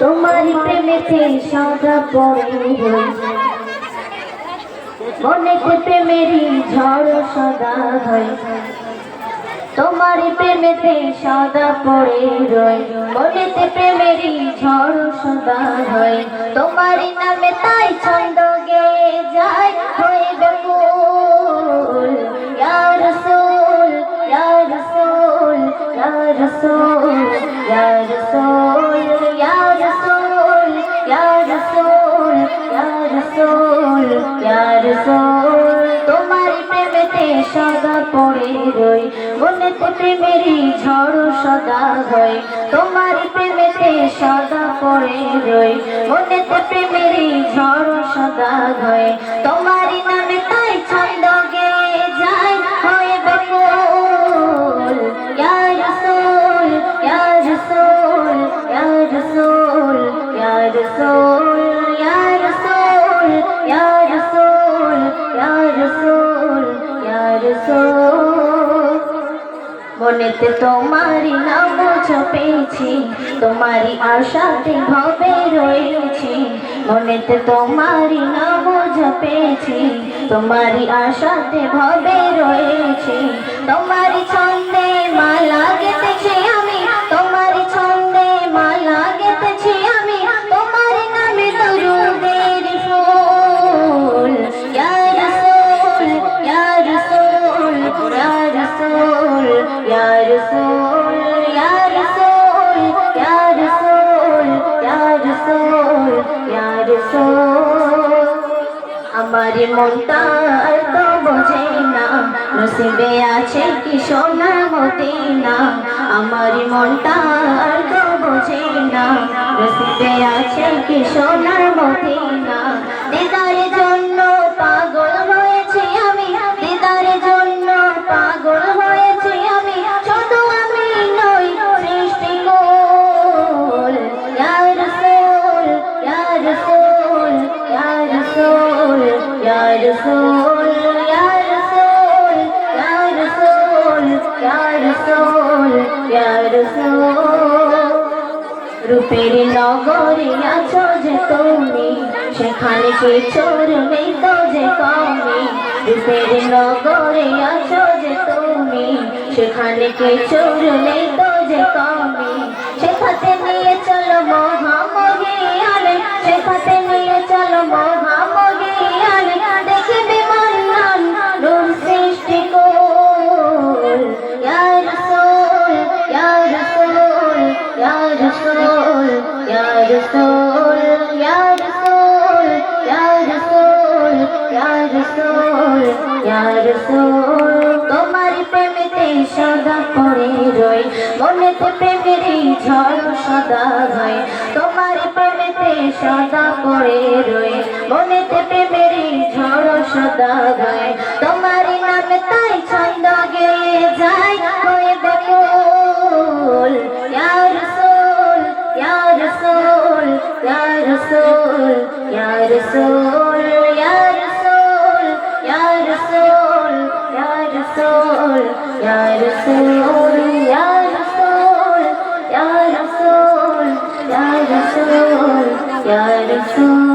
তোমারি প্রেমেতে সাদা পড়ে রই, মনেতে প্রেমেরই ঝড় সদা হয়। তোমারি প্রেমেতে সাদা পড়ে রই, মনেতে প্রেমেরই ঝড় সদা হয়। তোমারি নামে তাই ছন্দ গেয়ে যায় হয়ে ব্যাকুল। ইয়া রাসূল ইয়া রাসূল ইয়া রাসূল ইয়া রাসূল ইয়া রাসূল ইয়া রাসূল ইয়া রাসূল ইয়া রাসূল। তোমারি প্রেমেতে সাদা পড়ে রই, মনেতে প্রেমেরই ঝড় সদা হয়। তোমারি প্রেমেতে সাদা পড়ে রই, মনেতে প্রেমেরই ঝড় সদা হয়। তোমারি নামে তাই ছন্দ গেয়ে যায় হয়ে ব্যাকুল। ইয়া রাসূল ইয়া রাসূল ইয়া রাসূল ইয়া রাসূল ইয়া রাসূল ইয়া রাসূল ইয়া রাসূল ইয়া রাসূল। মনেতে তোমারি নাম জপেছি, তোমারি আশাতে ভবে রয়েছি। মনেতে তোমারি নাম জপেছি, তোমারি আশাতে ভবে রয়েছি। তোমারি ছন্দে মালা গেঁথেছি আমি, তোমারি ছন্দে মালা গেঁথেছি আমি, তোমারি নামে দরুদের ফুল। ইয়া রাসূল ইয়া রাসূল ইয়া রাসূল ইয়া রাসূল ইয়া রাসূল ইয়া রাসূল ইয়া রাসূল ইয়া রাসূল। আমার মনটা আর তো বোঝে না, নসিবে আছে কি সোনার মদিনা। আমার মনটা আর তো বোঝে না, নসিবে আছে কি সোনার মদিনা। দিদারের জন্য পাগল হয়েছি আমি, দিদারের জন্য পাগল হয়েছি আমি, শুধু আমি নই সৃষ্টিকুল। ইয়া রাসূল ইয়া রাসূল ইয়া রাসূল ইয়া রাসূল ইয়া রাসূল ইয়া রাসূল ইয়া রাসূল ইয়া রাসূল। রূপের নগরে আছো যে তুমি, সেখানে কিছুর নেই তো যে কমি। রূপের নগরে আছো যে তুমি, সেখানে কিছুর নেই তো যে কমি। সেখাতে নিয়ে চলো মহামহিয়ানে, সেখাতে নিয়ে চলো মহামহিয়ানে, দেখবে মন্নান নূর সৃষ্টিকুল। ইয়া রাসূল ইয়া রাসূল ইয়া রাসূল ইয়া রাসূল ইয়া রাসূল ইয়া রাসূল ইয়া রাসূল ইয়া রাসূল। তোমারি প্রেমেতে সাদা পড়ে রই, মনেতে প্রেমেরই ঝড় সদা হয়। তোমারি প্রেমেতে সাদা পড়ে রই, মনেতে প্রেমেরই ঝড় সদা হয়। তোমারি নামে তাই ছন্দ গেয়ে যায় হয়ে ব্যাকুল। ইয়া রাসূল ইয়া রাসূল ইয়া রাসূল ইয়া রাসূল ইয়া রাসূল ইয়া রাসূল ইয়া রাসূল ইয়া রাসূল ইয়া রাসূল ইয়া রাসূল ইয়া রাসূল ইয়া রাসূল।